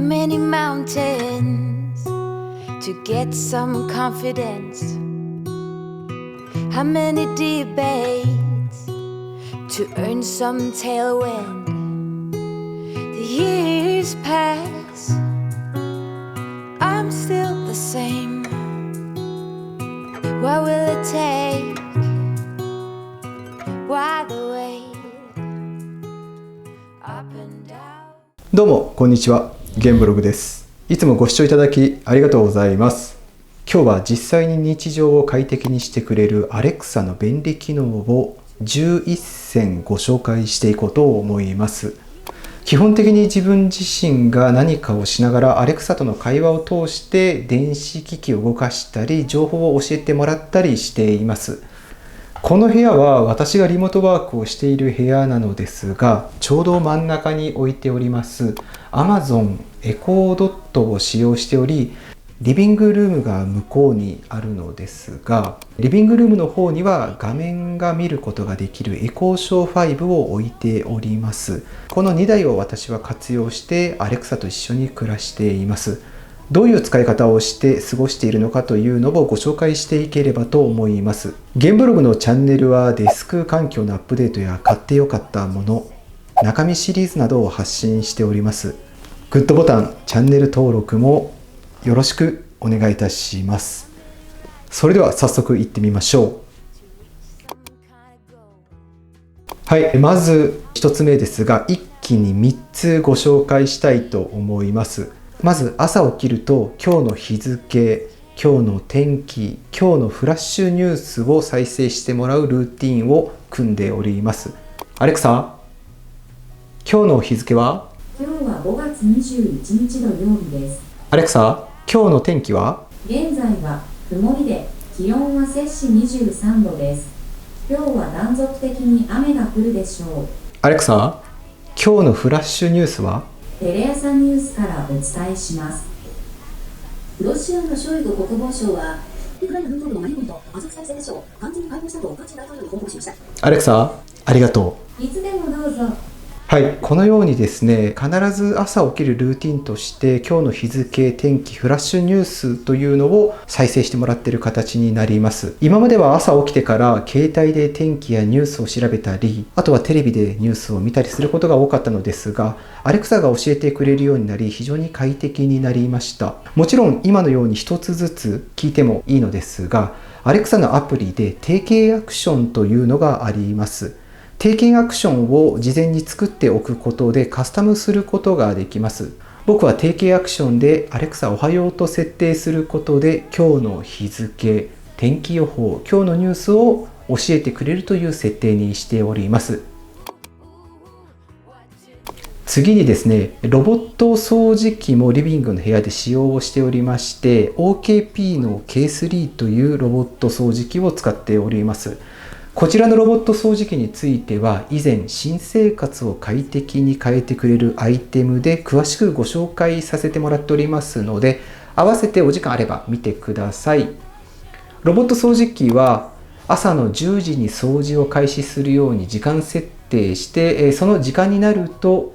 many mountains to get some confidence? How many debates to earn some tailwind? The years pass, I'm still the same. What will it take? Why the wait? Up and down. どうもこんにちは、ゲンブログです。いつもご視聴いただきありがとうございます。今日は実際に日常を快適にしてくれる Alexa の便利機能を11選ご紹介していこうと思います。基本的に自分自身が何かをしながら Alexa との会話を通して電子機器を動かしたり情報を教えてもらったりしています。この部屋は私がリモートワークをしている部屋なのですが、ちょうど真ん中に置いております Amazon Echo Dot を使用しており、リビングルームが向こうにあるのですが、リビングルームの方には画面が見ることができるエコーショー5を置いております。この2台を私は活用して Alexa と一緒に暮らしています。どういう使い方をして過ごしているのかというのをご紹介していければと思います。ゲンブログのチャンネルはデスク環境のアップデートや買ってよかったもの、中身シリーズなどを発信しております。グッドボタン、チャンネル登録もよろしくお願いいたします。それでは早速行ってみましょう。はい、まず1つ目ですが、一気に3つご紹介したいと思います。まず朝起きると今日の日付、今日の天気、今日のフラッシュニュースを再生してもらうルーティンを組んでおります。アレクサ、今日の日付は？今日は5月21日土曜日です。アレクサ、今日の天気は？現在は曇りで気温は摂氏23度です。今日は断続的に雨が降るでしょう。アレクサ、今日のフラッシュニュースは？テレ朝ニュースからお伝えします。ロシアのショイグ国防相はウクライナ軍東部のマリウポリとアゾフスタリ製鉄所を完全に解放したとプーチン大統領に報告しました。アレクサ、ありがとう。いつでもどうぞ。はい、このようにですね、必ず朝起きるルーティンとして今日の日付、天気、フラッシュニュースというのを再生してもらっている形になります。今までは朝起きてから携帯で天気やニュースを調べたり、あとはテレビでニュースを見たりすることが多かったのですが、アレクサが教えてくれるようになり非常に快適になりました。もちろん今のように一つずつ聞いてもいいのですが、アレクサのアプリで定型アクションというのがあります。定型アクションを事前に作っておくことでカスタムすることができます。僕は定型アクションでアレクサおはようと設定することで今日の日付、天気予報、今日のニュースを教えてくれるという設定にしております。次にですね、ロボット掃除機もリビングの部屋で使用をしておりまして、OKP の K3 というロボット掃除機を使っております。こちらのロボット掃除機については以前新生活を快適に変えてくれるアイテムで詳しくご紹介させてもらっておりますので、合わせてお時間あれば見てください。ロボット掃除機は朝の10時に掃除を開始するように時間設定して、その時間になると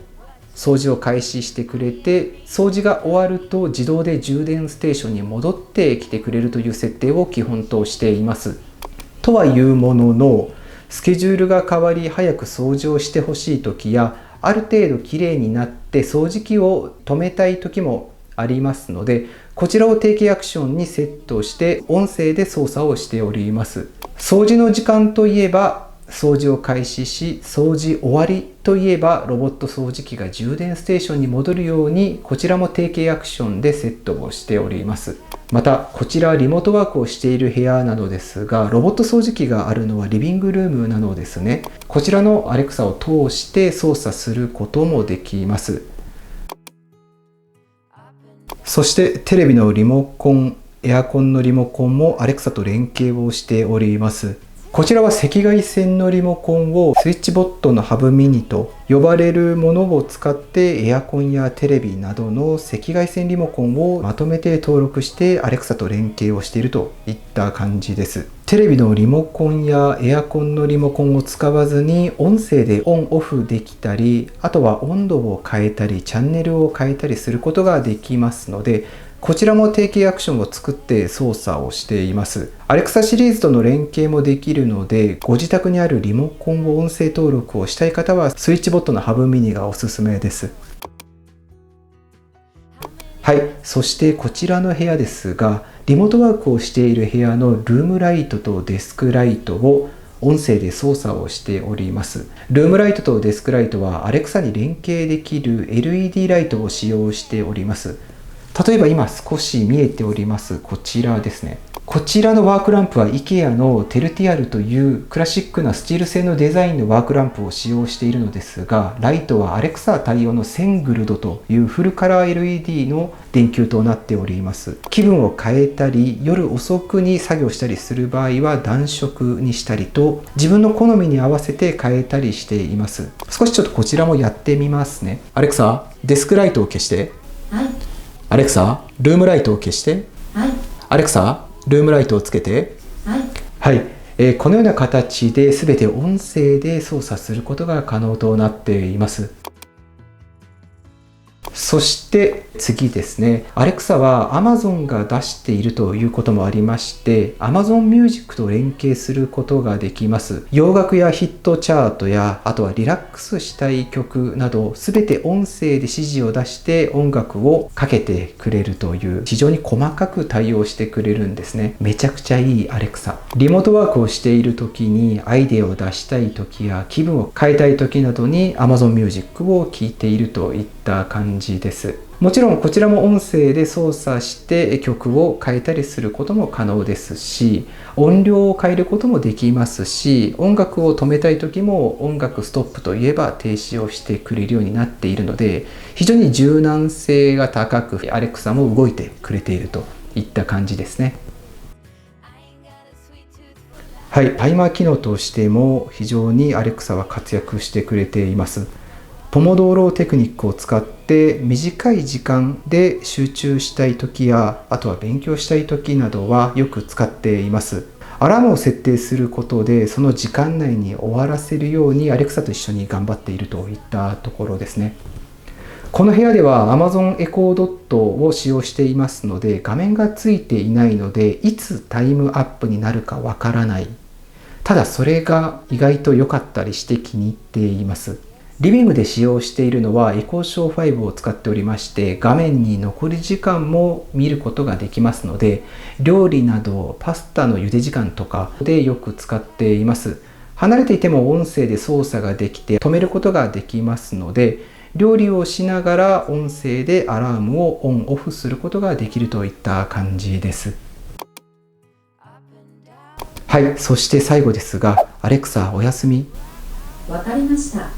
掃除を開始してくれて、掃除が終わると自動で充電ステーションに戻ってきてくれるという設定を基本としています。とはいうものの、スケジュールが変わり早く掃除をしてほしい時や、ある程度きれいになって掃除機を止めたい時もありますので、こちらを定型アクションにセットして音声で操作をしております。掃除の時間といえば掃除を開始し、掃除終わりといえばロボット掃除機が充電ステーションに戻るように、こちらも定型アクションでセットをしております。またこちらリモートワークをしている部屋なのですが、ロボット掃除機があるのはリビングルームなのですね。こちらのアレクサを通して操作することもできます。そしてテレビのリモコン、エアコンのリモコンもアレクサと連携をしております。こちらは赤外線のリモコンをスイッチボットのハブミニと呼ばれるものを使ってエアコンやテレビなどの赤外線リモコンをまとめて登録して Alexa と連携をしているといった感じです。テレビのリモコンやエアコンのリモコンを使わずに音声でオンオフできたり、あとは温度を変えたりチャンネルを変えたりすることができますので、こちらも提携アクションを作って操作をしています。Alexa シリーズとの連携もできるので、ご自宅にあるリモコンを音声登録をしたい方はスイッチボットのハブミニがおすすめです。はい、そしてこちらの部屋ですが、リモートワークをしている部屋のルームライトとデスクライトを音声で操作をしております。ルームライトとデスクライトは Alexa に連携できる LED ライトを使用しております。例えば今少し見えておりますこちらですね。こちらのワークランプは IKEA のテルティアルというクラシックなスチール製のデザインのワークランプを使用しているのですが、ライトは Alexa 対応のセングルドというフルカラー LED の電球となっております。気分を変えたり夜遅くに作業したりする場合は暖色にしたりと自分の好みに合わせて変えたりしています。少しちょっとこちらもやってみますね。Alexa、デスクライトを消して。はい。アレクサ、ルームライトを消して。はい。アレクサ、ルームライトをつけて。はい。はい。このような形で全て音声で操作することが可能となっています。そして次ですね。Alexa は Amazon が出しているということもありまして、Amazon Music と連携することができます。洋楽やヒットチャートや、あとはリラックスしたい曲など、すべて音声で指示を出して音楽をかけてくれるという、非常に細かく対応してくれるんですね。めちゃくちゃいい Alexa。リモートワークをしている時にアイデアを出したい時や気分を変えたい時などに Amazon Music を聴いているといった感じです。もちろんこちらも音声で操作して曲を変えたりすることも可能ですし、音量を変えることもできますし、音楽を止めたい時も音楽ストップといえば停止をしてくれるようになっているので、非常に柔軟性が高く Alexa も動いてくれているといった感じですね。はい、タイマー機能としても非常に Alexa は活躍してくれています。ポモドーロテクニックを使って短い時間で集中したい時や、あとは勉強したい時などはよく使っています。アラームを設定することでその時間内に終わらせるように Alexa と一緒に頑張っているといったところですね。この部屋では Amazon Echo Dot を使用していますので、画面がついていないのでいつタイムアップになるかわからない。ただそれが意外と良かったりして気に入っています。リビングで使用しているのはエコーショー5を使っておりまして、画面に残り時間も見ることができますので、料理などパスタの茹で時間とかでよく使っています。離れていても音声で操作ができて止めることができますので、料理をしながら音声でアラームをオンオフすることができるといった感じです。はい、そして最後ですが、Alexa おやすみ。わかりました。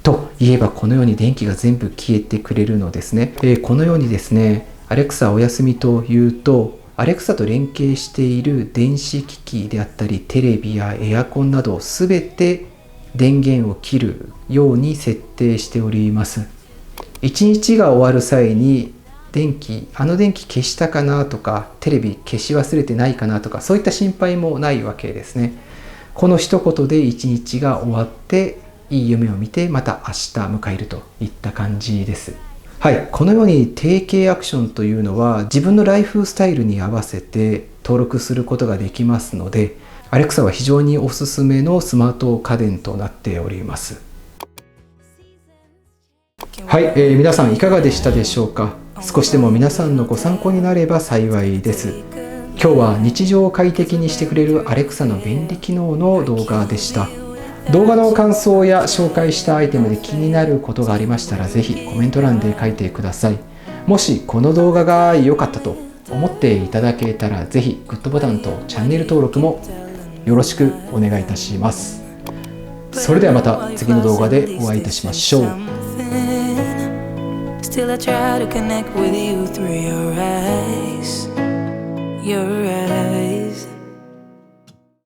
と言えばこのように電気が全部消えてくれるのですね。このようにですね、Alexa おやすみと言うと、Alexa と連携している電子機器であったり、テレビやエアコンなどすべて電源を切るように設定しております。一日が終わる際に電気消したかなとか、テレビ消し忘れてないかなとか、そういった心配もないわけですね。この一言で一日が終わっていい夢を見てまた明日迎えるといった感じです。はい、このように提携アクションというのは自分のライフスタイルに合わせて登録することができますので、Alexa は非常におすすめのスマート家電となっております。はい、皆さんいかがでしたでしょうか。少しでも皆さんのご参考になれば幸いです。今日は日常を快適にしてくれる Alexa の便利機能の動画でした。動画の感想や紹介したアイテムで気になることがありましたら、ぜひコメント欄で書いてください。もしこの動画が良かったと思っていただけたら、ぜひグッドボタンとチャンネル登録もよろしくお願いいたします。それではまた次の動画でお会いいたしましょう。Still I try to connect with you through your eyes.